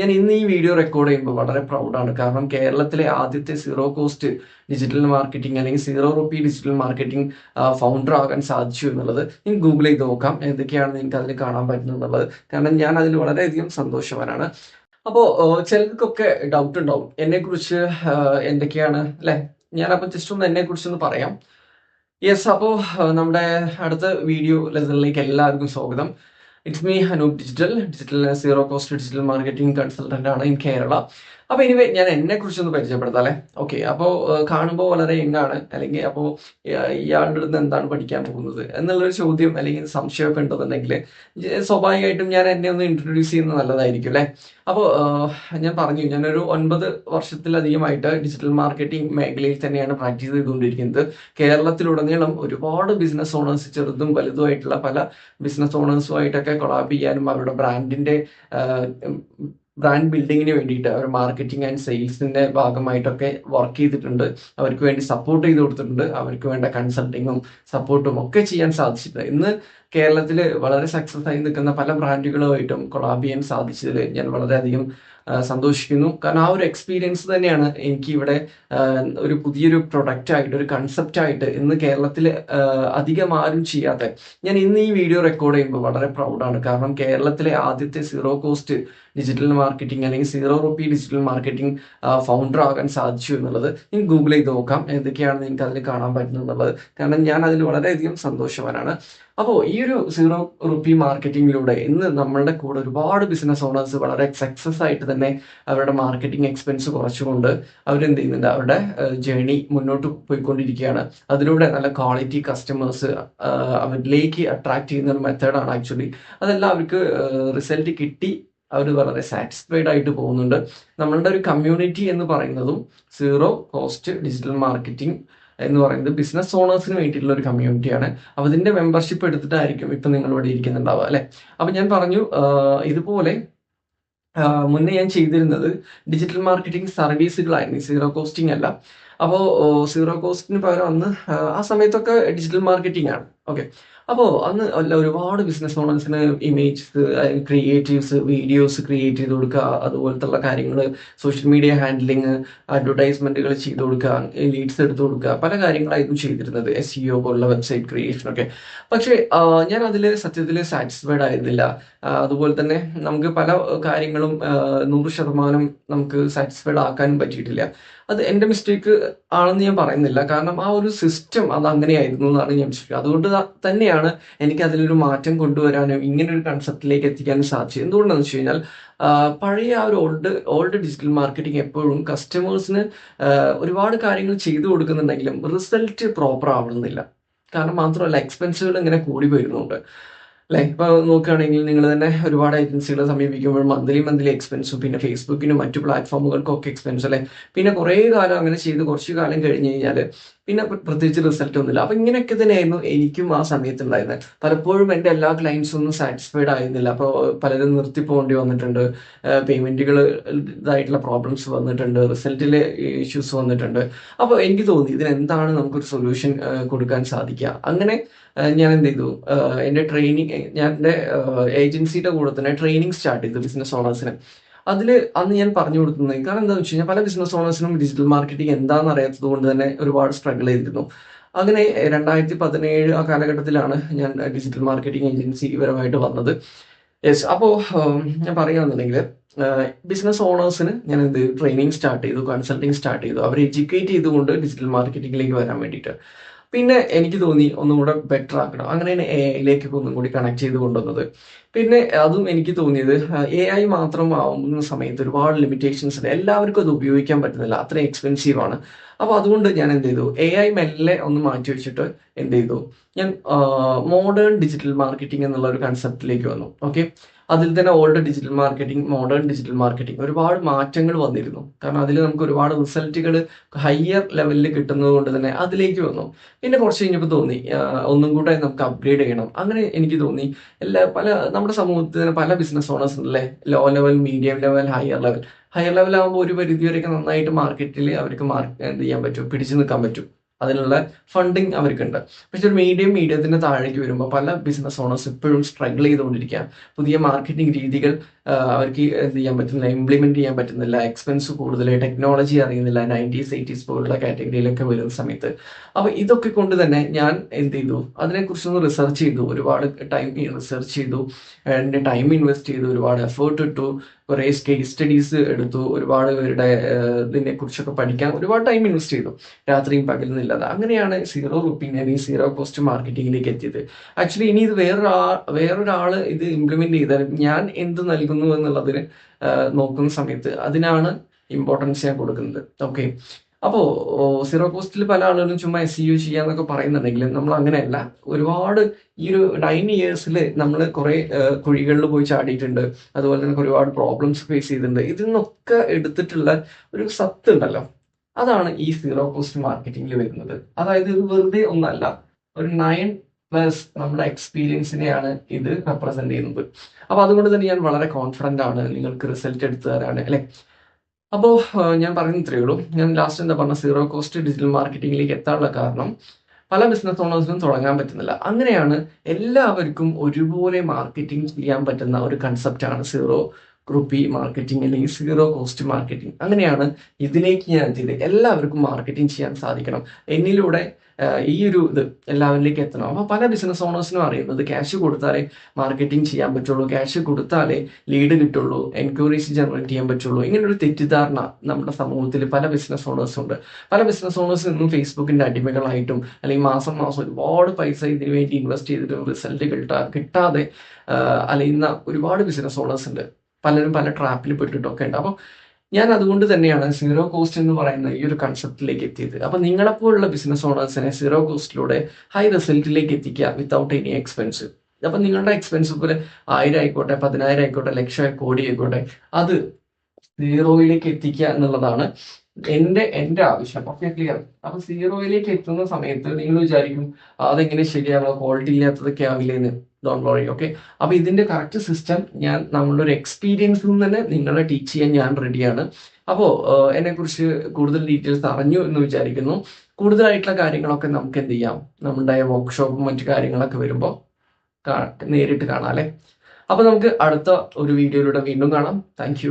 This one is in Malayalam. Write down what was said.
ഞാൻ ഇന്ന് ഈ വീഡിയോ റെക്കോർഡ് ചെയ്യുമ്പോൾ വളരെ പ്രൗഡാണ്. കാരണം കേരളത്തിലെ ആദ്യത്തെ സീറോ കോസ്റ്റ് ഡിജിറ്റൽ മാർക്കറ്റിംഗ് അല്ലെങ്കിൽ zero rupee digital marketing founder ആകാൻ സാധിച്ചു എന്നുള്ളത് നിങ്ങൾക്ക് ഗൂഗിൾ ചെയ്ത് നോക്കാം എന്തൊക്കെയാണ് നിങ്ങൾക്ക് അതിൽ കാണാൻ പറ്റുന്നത് എന്നുള്ളത്. കാരണം ഞാൻ അതിൽ വളരെയധികം സന്തോഷവാനാണ്. അപ്പോൾ ചിലർക്കൊക്കെ ഡൗട്ട് ഉണ്ടാവും എന്നെക്കുറിച്ച് എന്തൊക്കെയാണ് അല്ലെ. ഞാനപ്പോൾ ജസ്റ്റ് ഒന്ന് എന്നെക്കുറിച്ചൊന്ന് പറയാം. യെസ്, അപ്പോൾ നമ്മുടെ അടുത്ത വീഡിയോ ലെസണിലേക്ക് എല്ലാവർക്കും സ്വാഗതം. It's me Anoop digital zero cost digital marketing consultant ആണ് ഇൻ കേരള. അപ്പൊ എനിവേ ഞാൻ എന്നെ കുറിച്ചൊന്ന് പരിചയപ്പെടുത്താം അല്ലെ. ഓക്കെ, അപ്പോൾ കാണുമ്പോൾ വളരെ യങ്ങാണ്, അല്ലെങ്കിൽ അപ്പോൾ ഇയാളുടെ അടുത്ത് എന്താണ് പഠിക്കാൻ പോകുന്നത് എന്നുള്ളൊരു ചോദ്യം അല്ലെങ്കിൽ സംശയമൊക്കെ ഉണ്ടെന്നുണ്ടെങ്കിൽ സ്വാഭാവികമായിട്ടും ഞാൻ എന്നെ ഒന്ന് ഇൻട്രൊഡ്യൂസ് ചെയ്യുന്നത് നല്ലതായിരിക്കും അല്ലെ. അപ്പോൾ ഞാൻ പറഞ്ഞു, ഞാനൊരു 9 വർഷത്തിലധികമായിട്ട് ഡിജിറ്റൽ മാർക്കറ്റിംഗ് മേഖലയിൽ തന്നെയാണ് പ്രാക്ടീസ് ചെയ്തുകൊണ്ടിരിക്കുന്നത്. കേരളത്തിലുടനീളം ഒരുപാട് ബിസിനസ് ഓണേഴ്സ്, ചെറുതും വലുതുമായിട്ടുള്ള പല ബിസിനസ് ഓണേഴ്സുമായിട്ടൊക്കെ കൊളാബ് ചെയ്യാനും അവരുടെ ബ്രാൻഡ് ബിൽഡിങ്ങിന് വേണ്ടിയിട്ട് അവർ മാർക്കറ്റിംഗ് ആൻഡ് സെയിൽസിന്റെ ഭാഗമായിട്ടൊക്കെ വർക്ക് ചെയ്തിട്ടുണ്ട്. അവർക്ക് വേണ്ടി സപ്പോർട്ട് ചെയ്ത് കൊടുത്തിട്ടുണ്ട്. അവർക്ക് വേണ്ട കൺസൾട്ടിങ്ങും സപ്പോർട്ടും ഒക്കെ ചെയ്യാൻ സാധിച്ചിട്ടുണ്ട്. ഇന്ന് കേരളത്തിൽ വളരെ സക്സസ് ആയി നിൽക്കുന്ന പല ബ്രാൻഡുകളുമായിട്ടും കൊളാബ് ചെയ്യാൻ സാധിച്ചതിൽ ഞാൻ വളരെയധികം സന്തോഷിക്കുന്നു. കാരണം ആ ഒരു എക്സ്പീരിയൻസ് തന്നെയാണ് എനിക്ക് ഇവിടെ ഒരു പുതിയൊരു പ്രൊഡക്റ്റ് ആയിട്ട്, ഒരു കൺസെപ്റ്റ് ആയിട്ട് ഇന്ന് കേരളത്തിൽ അധികം ആരും ചെയ്യാതെ ഞാൻ ഇന്ന് ഈ വീഡിയോ റെക്കോർഡ് ചെയ്യുമ്പോൾ വളരെ പ്രൗഡാണ്. കാരണം കേരളത്തിലെ ആദ്യത്തെ സീറോ കോസ്റ്റ് ഡിജിറ്റൽ മാർക്കറ്റിംഗ് അല്ലെങ്കിൽ zero rupee digital marketing founder ആകാൻ സാധിച്ചു എന്നുള്ളത് നിങ്ങൾക്ക് ഗൂഗിൾ ചെയ്ത് നോക്കാം എന്തൊക്കെയാണ് നിങ്ങൾക്ക് അതിൽ കാണാൻ പറ്റുന്നത് എന്നുള്ളത്. കാരണം ഞാൻ അതിൽ വളരെയധികം സന്തോഷവാനാണ്. അപ്പോൾ ഈ ഒരു സീറോ റുപ്പി മാർക്കറ്റിംഗിലൂടെ ഇന്ന് നമ്മളുടെ കൂടെ ഒരുപാട് ബിസിനസ് ഓണേഴ്സ് വളരെ സക്സസ് ആയിട്ട് തന്നെ അവരുടെ മാർക്കറ്റിംഗ് എക്സ്പെൻസ് കുറച്ചുകൊണ്ട് അവരെന്ത് ചെയ്യുന്നുണ്ട്, അവരുടെ ജേണി മുന്നോട്ട് പോയിക്കൊണ്ടിരിക്കുകയാണ്. അതിലൂടെ നല്ല ക്വാളിറ്റി കസ്റ്റമേഴ്സ് അവരിലേക്ക് അട്രാക്ട് ചെയ്യുന്ന ഒരു മെത്തേഡാണ് ആക്ച്വലി. അതെല്ലാം അവർക്ക് റിസൾട്ട് കിട്ടി, അവർ വളരെ സാറ്റിസ്ഫൈഡ് ആയിട്ട് പോകുന്നുണ്ട്. നമ്മളുടെ ഒരു കമ്മ്യൂണിറ്റി എന്ന് പറയുന്നതും സീറോ കോസ്റ്റ് ഡിജിറ്റൽ മാർക്കറ്റിംഗ് എന്ന് പറയുന്നത് ബിസിനസ് ഓണേഴ്സിന് വേണ്ടിയിട്ടുള്ള ഒരു കമ്മ്യൂണിറ്റിയാണ്. അപ്പൊ അതിന്റെ മെമ്പർഷിപ്പ് എടുത്തിട്ടായിരിക്കും ഇപ്പൊ നിങ്ങൾ ഇവിടെ ഇരിക്കുന്നുണ്ടാവുക അല്ലെ. അപ്പൊ ഞാൻ പറഞ്ഞു, ഇതുപോലെ മുന്നേ ഞാൻ ചെയ്തിരുന്നത് ഡിജിറ്റൽ മാർക്കറ്റിംഗ് സർവീസുകളായിരുന്നു, സീറോ കോസ്റ്റിംഗ് അല്ല. അപ്പോൾ സീറോ കോസ്റ്റിന് പകരം അന്ന് ആ സമയത്തൊക്കെ ഡിജിറ്റൽ മാർക്കറ്റിംഗ് ആണ്. ഓക്കെ, അപ്പോൾ അന്ന് അല്ല ഒരുപാട് ബിസിനസ് ഓണേഴ്സിന് ഇമേജസ്, ക്രിയേറ്റീവ്സ്, വീഡിയോസ് ക്രിയേറ്റ് ചെയ്ത് കൊടുക്കുക, അതുപോലത്തുള്ള കാര്യങ്ങൾ, സോഷ്യൽ മീഡിയ ഹാൻഡ്ലിങ്, അഡ്വർടൈസ്മെന്റുകൾ ചെയ്ത് കൊടുക്കുക, ലീഡ്സ് എടുത്തു കൊടുക്കുക, പല കാര്യങ്ങളായിരുന്നു ചെയ്തിരുന്നത്, SEO പോലുള്ള വെബ്സൈറ്റ് ക്രിയേഷൻ ഒക്കെ. പക്ഷേ ഞാൻ അതിൽ സത്യത്തിൽ സാറ്റിസ്ഫൈഡ് ആയിരുന്നില്ല. അതുപോലെ തന്നെ നമുക്ക് പല കാര്യങ്ങളും 100% നമുക്ക് സാറ്റിസ്ഫൈഡ് ആക്കാനും പറ്റിയിട്ടില്ല. അത് എൻ്റെ മിസ്റ്റേക്ക് ആണെന്ന് ഞാൻ പറയുന്നില്ല. കാരണം ആ ഒരു സിസ്റ്റം അത് അങ്ങനെയായിരുന്നു എന്നാണ് ഞാൻ വിശ്വസിക്കുന്നത്. അതുകൊണ്ട് തന്നെയാണ് എനിക്ക് അതിലൊരു മാറ്റം കൊണ്ടുവരാനും ഇങ്ങനെ ഒരു കൺസെപ്റ്റിലേക്ക് എത്തിക്കാനും സാധിച്ചത്. എന്തുകൊണ്ടാണെന്ന് വെച്ച് കഴിഞ്ഞാൽ പഴയ ആ ഒരു ഓൾഡ് ഡിജിറ്റൽ മാർക്കറ്റിംഗ് എപ്പോഴും കസ്റ്റമേഴ്സിന് ഒരുപാട് കാര്യങ്ങൾ ചെയ്തു കൊടുക്കുന്നുണ്ടെങ്കിലും റിസൾട്ട് പ്രോപ്പർ ആവണമെന്നില്ല. കാരണം മാത്രമല്ല, എക്സ്പെൻസുകൾ ഇങ്ങനെ കൂടി വരുന്നുണ്ട് അല്ലെ. ഇപ്പൊ നോക്കുകയാണെങ്കിൽ നിങ്ങൾ തന്നെ ഒരുപാട് ഏജൻസികളെ സമീപിക്കുമ്പോൾ മന്ത്ലി എക്സ്പെൻസും, പിന്നെ ഫേസ്ബുക്കിനും മറ്റു പ്ലാറ്റ്ഫോമുകൾക്കും ഒക്കെ എക്സ്പെൻസ് അല്ലെ. പിന്നെ കുറേ കാലം അങ്ങനെ ചെയ്ത് കുറച്ചു കാലം കഴിഞ്ഞ് കഴിഞ്ഞാൽ പിന്നെ പ്രത്യേകിച്ച് റിസൾട്ട് ഒന്നുമില്ല. അപ്പൊ ഇങ്ങനെയൊക്കെ തന്നെയായിരുന്നു എനിക്കും ആ സമയത്ത് ഉണ്ടായിരുന്നത്. പലപ്പോഴും എൻ്റെ എല്ലാ ക്ലയൻസും ഒന്നും സാറ്റിസ്ഫൈഡ് ആയിരുന്നില്ല. അപ്പോൾ പലരും നിർത്തി പോകേണ്ടി വന്നിട്ടുണ്ട്, പേയ്മെന്റുകൾ ഇതായിട്ടുള്ള പ്രോബ്ലംസ് വന്നിട്ടുണ്ട്, റിസൾട്ടിലെ ഇഷ്യൂസ് വന്നിട്ടുണ്ട്. അപ്പോൾ എനിക്ക് തോന്നി ഇതിനെന്താണ് നമുക്കൊരു സൊല്യൂഷൻ കൊടുക്കാൻ സാധിക്കുക. അങ്ങനെ ഞാൻ എന്ത് ചെയ്തു, എൻ്റെ ട്രെയിനിങ്, ഞാൻ എൻ്റെ ഏജൻസിയുടെ കൂടെ തന്നെ ട്രെയിനിങ് സ്റ്റാർട്ട് ചെയ്തു ബിസിനസ് ഓണേഴ്സിന്. അതിൽ അന്ന് ഞാൻ പറഞ്ഞു കൊടുക്കുന്നത്, കാരണം എന്താണെന്ന് വെച്ച് കഴിഞ്ഞാൽ പല ബിസിനസ് ഓണേഴ്സിനും ഡിജിറ്റൽ മാർക്കറ്റിംഗ് എന്താണെന്ന് അറിയാത്തത് കൊണ്ട് തന്നെ ഒരുപാട് സ്ട്രഗിൾ ചെയ്തിരുന്നു. അങ്ങനെ 2017 ആ കാലഘട്ടത്തിലാണ് ഞാൻ ഡിജിറ്റൽ മാർക്കറ്റിംഗ് ഏജൻസി പരമായിട്ട് വന്നത്. യെസ്, അപ്പോൾ ഞാൻ പറയുകയാണെന്നുണ്ടെങ്കിൽ ബിസിനസ് ഓണേഴ്സിന് ഞാൻ എന്ത് ട്രെയിനിങ് സ്റ്റാർട്ട് ചെയ്തു, കൺസൾട്ടിങ് സ്റ്റാർട്ട് ചെയ്തു, അവരെ എഡ്യൂക്കേറ്റ് ചെയ്തുകൊണ്ട് ഡിജിറ്റൽ മാർക്കറ്റിംഗിലേക്ക് വരാൻ വേണ്ടിയിട്ട്. പിന്നെ എനിക്ക് തോന്നി ഒന്നും കൂടെ ബെറ്റർ ആക്കണം. അങ്ങനെയാണ് AI ഒന്നും കൂടി കണക്ട് ചെയ്ത് കൊണ്ടുവന്നത്. പിന്നെ അതും എനിക്ക് തോന്നിയത് AI മാത്രം ആവുന്ന സമയത്ത് ഒരുപാട് ലിമിറ്റേഷൻസ് ഉണ്ട്, എല്ലാവർക്കും അത് ഉപയോഗിക്കാൻ പറ്റുന്നില്ല, അത്രയും എക്സ്പെൻസീവ് ആണ്. അപ്പൊ അതുകൊണ്ട് ഞാൻ എന്ത് ചെയ്തു, AI മെല്ലെ ഒന്ന് മാറ്റി വെച്ചിട്ട് എന്ത് ചെയ്തു, ഞാൻ മോഡേൺ ഡിജിറ്റൽ മാർക്കറ്റിംഗ് എന്നുള്ള ഒരു കൺസെപ്റ്റിലേക്ക് വന്നു. ഓക്കെ, അതിൽ തന്നെ old digital marketing, modern digital marketing ഒരുപാട് മാറ്റങ്ങൾ വന്നിരുന്നു. കാരണം അതിൽ നമുക്ക് ഒരുപാട് റിസൾട്ടുകൾ ഹയർ ലെവലിൽ കിട്ടുന്നത് കൊണ്ട് തന്നെ അതിലേക്ക് വന്നു. പിന്നെ കുറച്ച് കഴിഞ്ഞപ്പോൾ തോന്നി ഒന്നും കൂടെ നമുക്ക് അപ്ഗ്രേഡ് ചെയ്യണം. അങ്ങനെ എനിക്ക് തോന്നി നമ്മുടെ സമൂഹത്തിൽ തന്നെ പല ബിസിനസ് ഓണേഴ്സ് ഉണ്ടല്ലേ, low level, medium level, higher level ആകുമ്പോൾ ഒരു പരിധി വരെയൊക്കെ നന്നായിട്ട് മാർക്കറ്റിൽ അവർക്ക് എന്ത് ചെയ്യാൻ പറ്റും, പിടിച്ചു നിൽക്കാൻ പറ്റും, അതിനുള്ള ഫണ്ടിങ് അവർക്കുണ്ട്. പക്ഷെ ഒരു മീഡിയത്തിന്റെ താഴേക്ക് വരുമ്പോൾ പല ബിസിനസ് ഓണേഴ്സ് ഇപ്പോഴും സ്ട്രഗിൾ ചെയ്തുകൊണ്ടിരിക്കുക. പുതിയ മാർക്കറ്റിംഗ് രീതികൾ അവർക്ക് എന്ത് ചെയ്യാൻ പറ്റുന്നില്ല, ഇംപ്ലിമെന്റ് ചെയ്യാൻ പറ്റുന്നില്ല, എക്സ്പെൻസ് കൂടുതൽ, ടെക്നോളജി അറിയുന്നില്ല, 90s 80s പോലുള്ള കാറ്റഗറിയിലൊക്കെ വരുന്ന സമയത്ത്. അപ്പൊ ഇതൊക്കെ കൊണ്ട് തന്നെ ഞാൻ എന്ത് ചെയ്തു, അതിനെക്കുറിച്ചൊന്ന് റിസർച്ച് ചെയ്തു, ഒരുപാട് ടൈം റിസർച്ച് ചെയ്തു, എൻ്റെ ടൈം ഇൻവെസ്റ്റ് ചെയ്തു, ഒരുപാട് എഫേർട്ട് ഇട്ടു, കുറെ കേസ് സ്റ്റഡീസ് എടുത്തു, ഒരുപാട് പേരുടെ ഇതിനെ കുറിച്ചൊക്കെ പഠിക്കാൻ ഒരുപാട് ടൈം ഇൻവെസ്റ്റ് ചെയ്തു, രാത്രിയും പകലുന്നില്ലാതെ. അങ്ങനെയാണ് സീറോ റുപ്പീൻ അല്ലെങ്കിൽ സീറോ കോസ്റ്റ് മാർക്കറ്റിംഗിലേക്ക് എത്തിയത്. ആക്ച്വലി ഇനി ഇത് വേറൊരാള് ഇത് ഇംപ്ലിമെന്റ് ചെയ്താൽ ഞാൻ എന്ത് നൽകുന്നു എന്നുള്ളതിന് നോക്കുന്ന സമയത്ത് അതിനാണ് ഇമ്പോർട്ടൻസ് ഞാൻ കൊടുക്കുന്നത്. ഓക്കെ, അപ്പോ സീറോ കോസ്റ്റിൽ പല ആളുകളും ചുമ്മാ SEO ചെയ്യാന്നൊക്കെ പറയുന്നുണ്ടെങ്കിലും നമ്മൾ അങ്ങനെയല്ല. ഒരുപാട് ഈ ഒരു 9 ഇയേഴ്സിൽ നമ്മൾ കുറെ കുഴികളിൽ പോയി ചാടിയിട്ടുണ്ട്, അതുപോലെ തന്നെ ഒരുപാട് പ്രോബ്ലംസ് ഫേസ് ചെയ്തിട്ടുണ്ട്. ഇതിൽ നിന്നൊക്കെ എടുത്തിട്ടുള്ള ഒരു സത്ത് ഉണ്ടല്ലോ, അതാണ് ഈ സീറോ കോസ്റ്റ് മാർക്കറ്റിംഗിൽ വരുന്നത്. അതായത് ഇത് വെറുതെ ഒന്നല്ല, ഒരു 9+ നമ്മുടെ എക്സ്പീരിയൻസിനെയാണ് ഇത് റെപ്രസെന്റ് ചെയ്യുന്നത്. അപ്പൊ അതുകൊണ്ട് തന്നെ ഞാൻ വളരെ കോൺഫിഡന്റ് ആണ് നിങ്ങൾക്ക് റിസൾട്ട് എടുത്തു തരാണ് അല്ലെ. അപ്പോൾ ഞാൻ പറയുന്ന ഇത്രയേ ഉള്ളൂ. ഞാൻ ലാസ്റ്റ് എന്താ പറഞ്ഞ, സീറോ കോസ്റ്റ് ഡിജിറ്റൽ മാർക്കറ്റിംഗിലേക്ക് എത്താനുള്ള കാരണം പല ബിസിനസ് ഓണേഴ്സിനും തുടങ്ങാൻ പറ്റുന്നില്ല. അങ്ങനെയാണ് എല്ലാവർക്കും ഒരുപോലെ മാർക്കറ്റിംഗ് ചെയ്യാൻ പറ്റുന്ന ഒരു കൺസെപ്റ്റാണ് സീറോ റുപ്പി മാർക്കറ്റിംഗ് അല്ലെങ്കിൽ സീറോ കോസ്റ്റ് മാർക്കറ്റിംഗ്. അങ്ങനെയാണ് ഇതിലേക്ക് ഞാൻ എത്തിയത്. എല്ലാവർക്കും മാർക്കറ്റിംഗ് ചെയ്യാൻ സാധിക്കണം, എന്നിലൂടെ ഈ ഒരു ഇത് എല്ലാവരിലേക്ക് എത്തണം. അപ്പൊ പല ബിസിനസ് ഓണേഴ്സിനും അറിയുന്നത് ക്യാഷ് കൊടുത്താലേ മാർക്കറ്റിംഗ് ചെയ്യാൻ പറ്റുള്ളൂ, ക്യാഷ് കൊടുത്താലേ ലീഡ് കിട്ടുള്ളൂ, എൻക്വയറീസ് ജനറേറ്റ് ചെയ്യാൻ പറ്റുള്ളൂ. ഇങ്ങനൊരു തെറ്റിദ്ധാരണ നമ്മുടെ സമൂഹത്തിൽ പല ബിസിനസ് ഓണേഴ്സും ഉണ്ട്. പല ബിസിനസ് ഓണേഴ്സ് ഇന്നും ഫേസ്ബുക്കിന്റെ അടിമകളായിട്ടും അല്ലെങ്കിൽ മാസം ഒരുപാട് പൈസ ഇതിനു വേണ്ടി ഇൻവെസ്റ്റ് ചെയ്തിട്ടും റിസൾട്ട് കിട്ടാതെ അലയുന്ന ഒരുപാട് ബിസിനസ് ഓണേഴ്സ് ഉണ്ട്. പലരും പല ട്രാപ്പിൽ പെട്ടിട്ടൊക്കെ ഉണ്ട്. അപ്പം ഞാൻ അതുകൊണ്ട് തന്നെയാണ് സീറോ കോസ്റ്റ് എന്ന് പറയുന്ന ഈ ഒരു കൺസെപ്റ്റിലേക്ക് എത്തിയത്. അപ്പൊ നിങ്ങളെപ്പോലുള്ള ബിസിനസ് ഓണേഴ്സിനെ സീറോ കോസ്റ്റിലൂടെ ഹൈ റിസൾട്ടിലേക്ക് എത്തിക്കുക വിത്തൗട്ട് എനി എക്സ്പെൻസ്. അപ്പൊ നിങ്ങളുടെ എക്സ്പെൻസ് പോലെ 1000 ആയിക്കോട്ടെ, 10,000 ആയിക്കോട്ടെ, ലക്ഷം, കോടി ആയിക്കോട്ടെ, അത് സീറോയിലേക്ക് എത്തിക്കുക എന്നുള്ളതാണ് എന്റെ ആവശ്യം. Okay, clear. അപ്പൊ സീറോയിലേക്ക് എത്തുന്ന സമയത്ത് നിങ്ങൾ വിചാരിക്കും അതെങ്ങനെ ശരിയാവുക, ക്വാളിറ്റി ഇല്ലാത്തതൊക്കെ ആവില്ലേന്ന്. Don't worry. ഓക്കെ, അപ്പൊ ഇതിന്റെ കറക്റ്റ് സിസ്റ്റം ഞാൻ നമ്മളുടെ ഒരു എക്സ്പീരിയൻസിൽ നിന്ന് തന്നെ നിങ്ങളെ ടീച്ച് ചെയ്യാൻ ഞാൻ റെഡിയാണ്. അപ്പോ എന്നെ കുറിച്ച് കൂടുതൽ ഡീറ്റെയിൽസ് അറിഞ്ഞു എന്ന് വിചാരിക്കുന്നു. കൂടുതലായിട്ടുള്ള കാര്യങ്ങളൊക്കെ നമുക്ക് എന്ത് ചെയ്യാം, നമ്മുടെ വർക്ക്ഷോപ്പും മറ്റു കാര്യങ്ങളൊക്കെ വരുമ്പോൾ നേരിട്ട് കാണാം അല്ലെ. അപ്പൊ നമുക്ക് അടുത്ത ഒരു വീഡിയോയിലൂടെ വീണ്ടും കാണാം. താങ്ക്